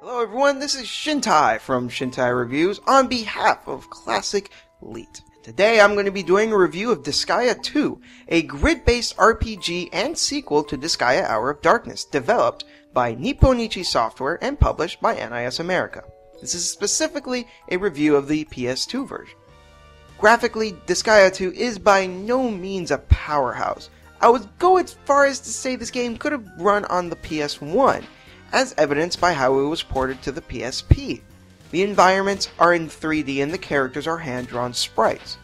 Hello everyone, this is Shintai from Shintai Reviews on behalf of Classic Elite. Today I'm going to be doing a review of Disgaea 2, a grid-based RPG and sequel to Disgaea Hour of Darkness, developed by Nipponichi Software and published by NIS America. This is specifically a review of the PS2 version. Graphically, Disgaea 2 is by no means a powerhouse. I would go as far as to say this game could have run on the PS1, as evidenced by how it was ported to the PSP. The environments are in 3D and the characters are hand-drawn sprites.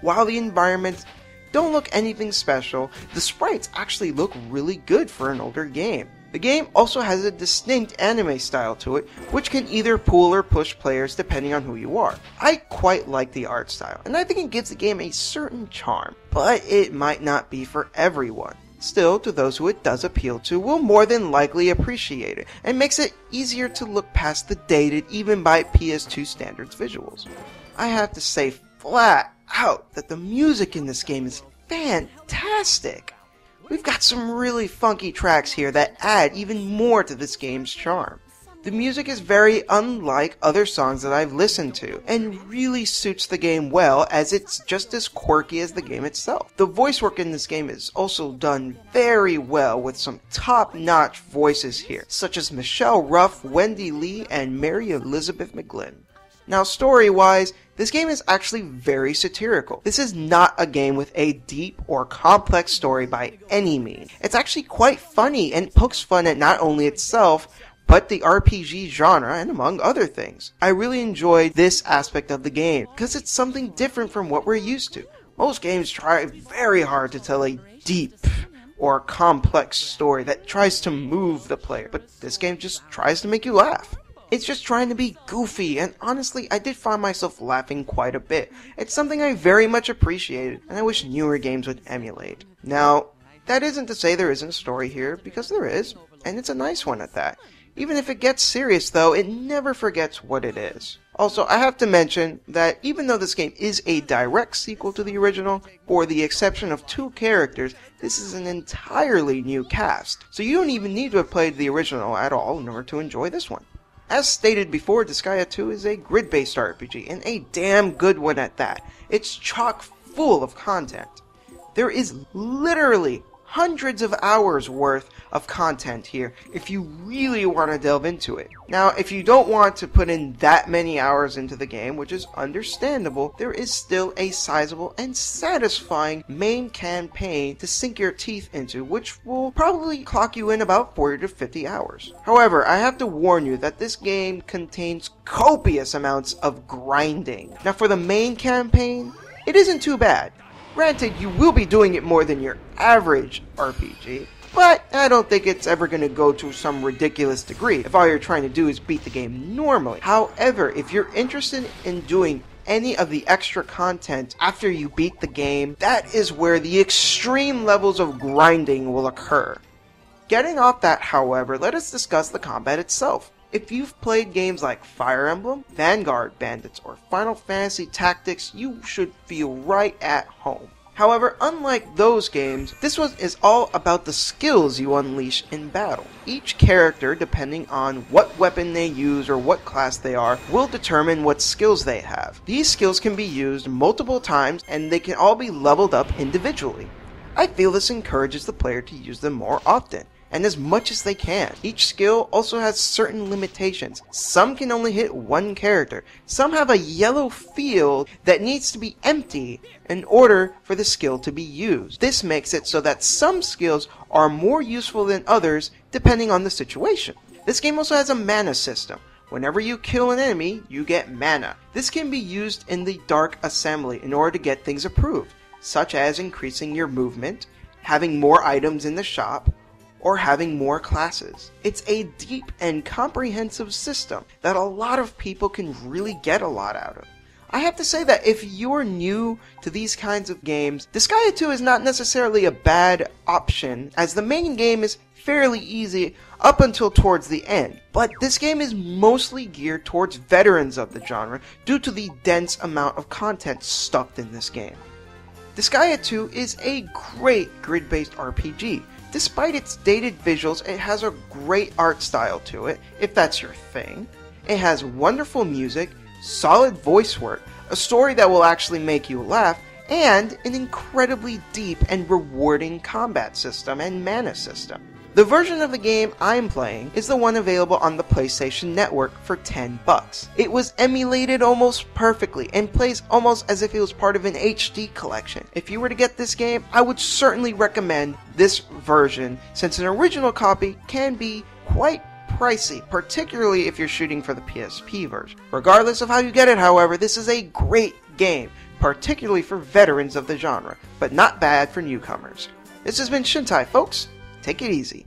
While the environments don't look anything special, the sprites actually look really good for an older game. The game also has a distinct anime style to it, which can either pull or push players depending on who you are. I quite like the art style, and I think it gives the game a certain charm, but it might not be for everyone. Still, to those who it does appeal to, will more than likely appreciate it, and makes it easier to look past the dated, even by PS2 standards visuals. I have to say flat out that the music in this game is fantastic. We've got some really funky tracks here that add even more to this game's charm. The music is very unlike other songs that I've listened to, and really suits the game well, as it's just as quirky as the game itself. The voice work in this game is also done very well, with some top-notch voices here, such as Michelle Ruff, Wendy Lee, and Mary Elizabeth McGlynn. Now, story-wise, this game is actually very satirical. This is not a game with a deep or complex story by any means. It's actually quite funny and pokes fun at not only itself, but the RPG genre, and among other things. I really enjoyed this aspect of the game, because it's something different from what we're used to. Most games try very hard to tell a deep or complex story that tries to move the player, but this game just tries to make you laugh. It's just trying to be goofy, and honestly, I did find myself laughing quite a bit. It's something I very much appreciated, and I wish newer games would emulate. Now, that isn't to say there isn't a story here, because there is, and it's a nice one at that. Even if it gets serious though, it never forgets what it is. Also, I have to mention that even though this game is a direct sequel to the original, for the exception of 2 characters, this is an entirely new cast. So you don't even need to have played the original at all in order to enjoy this one. As stated before, Disgaea 2 is a grid-based RPG, and a damn good one at that. It's chock full of content. There is literally hundreds of hours worth of content here if you really want to delve into it. Now, if you don't want to put in that many hours into the game, which is understandable, there is still a sizable and satisfying main campaign to sink your teeth into, which will probably clock you in about 40 to 50 hours. However, I have to warn you that this game contains copious amounts of grinding. Now, for the main campaign, it isn't too bad. Granted, you will be doing it more than your average RPG, but I don't think it's ever going to go to some ridiculous degree if all you're trying to do is beat the game normally. However, if you're interested in doing any of the extra content after you beat the game, that is where the extreme levels of grinding will occur. Getting off that, however, let us discuss the combat itself. If you've played games like Fire Emblem, Vanguard Bandits, or Final Fantasy Tactics, you should feel right at home. However, unlike those games, this one is all about the skills you unleash in battle. Each character, depending on what weapon they use or what class they are, will determine what skills they have. These skills can be used multiple times, and they can all be leveled up individually. I feel this encourages the player to use them more often, and as much as they can. Each skill also has certain limitations. Some can only hit one character. Some have a yellow field that needs to be empty in order for the skill to be used. This makes it so that some skills are more useful than others depending on the situation. This game also has a mana system. Whenever you kill an enemy, you get mana. This can be used in the Dark Assembly in order to get things approved, such as increasing your movement, having more items in the shop, or having more classes. It's a deep and comprehensive system that a lot of people can really get a lot out of. I have to say that if you're new to these kinds of games, Disgaea 2 is not necessarily a bad option, as the main game is fairly easy up until towards the end. But this game is mostly geared towards veterans of the genre due to the dense amount of content stuffed in this game. Disgaea 2 is a great grid-based RPG. Despite its dated visuals, it has a great art style to it, if that's your thing. It has wonderful music, solid voice work, a story that will actually make you laugh, and an incredibly deep and rewarding combat system and mana system. The version of the game I'm playing is the one available on the PlayStation Network for $10. It was emulated almost perfectly and plays almost as if it was part of an HD collection. If you were to get this game, I would certainly recommend this version, since an original copy can be quite pricey, particularly if you're shooting for the PSP version. Regardless of how you get it, however, this is a great game, particularly for veterans of the genre, but not bad for newcomers. This has been Shintai, folks. Take it easy.